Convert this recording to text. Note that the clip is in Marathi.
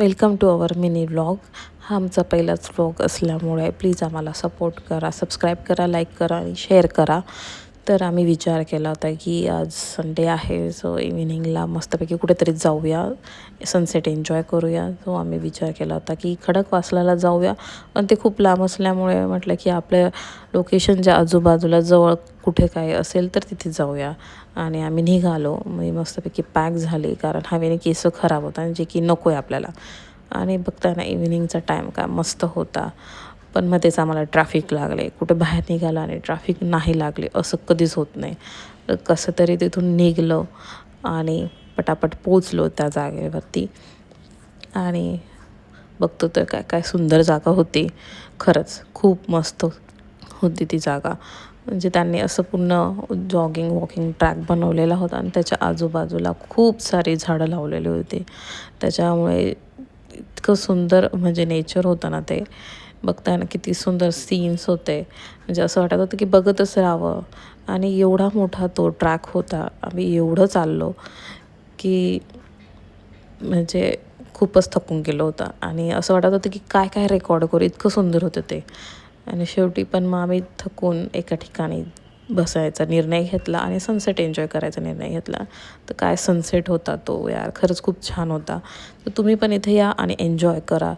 Welcome to our mini vlog. हा आमचा पहिलाच व्लॉग असल्यामुळे प्लीज आम्हाला सपोर्ट करा, सबस्क्राईब करा, लाईक करा आणि शेअर करा. तर आम्ही विचार केला होता की आज संडे आहे, सो इव्हिनिंगला मस्तपैकी कुठेतरी जाऊया, सनसेट एन्जॉय करूया. सो आम्ही विचार केला होता की खडकवासलाला जाऊया, पण ते खूप लांब असल्यामुळे म्हटलं की आपल्या लोकेशनच्या आजूबाजूला जवळ कुठे काय असेल तर तिथे जाऊया. आणि आम्ही निघालो. मी मस्तपैकी पॅक झाली, कारण हवेने केस खराब होता जे की नको आहे आपल्याला. आणि बघताना इव्हिनिंगचा टाईम काय मस्त होता, पण मध्येच आम्हाला ट्रॅफिक लागले. कुठे बाहेर निघालं आणि ट्रॅफिक नाही लागले असं कधीच होत नाही. तर कसं तरी तिथून निघलो आणि पटापट पोचलो त्या जागेवरती. आणि बघतो तर काय काय सुंदर जागा होती. खरंच खूप मस्त होती ती जागा. म्हणजे त्यांनी असं पूर्ण जॉगिंग वॉकिंग ट्रॅक बनवलेला होता आणि त्याच्या आजूबाजूला खूप सारी झाडं लावलेली होती. त्याच्यामुळे इतकं सुंदर म्हणजे नेचर होतं ना ते. बघताना किती सुंदर सीन्स होते. म्हणजे असं वाटत होतं की बघतच राहावं. आणि एवढा मोठा तो ट्रॅक होता. आम्ही एवढं चाललो की म्हणजे खूपच थकून गेलो होता. आणि असं वाटत होतं की काय काय रेकॉर्ड करू, इतकं सुंदर होतं ते. आणि शेवटी पण मग आम्ही थकून एका ठिकाणी बसायचा निर्णय घेतला आणि सनसेट एन्जॉय करायचा निर्णय घेतला. तर काय सनसेट होता तो यार, खरंच खूप छान होता. तर तुम्ही पण इथे या आणि एन्जॉय करा.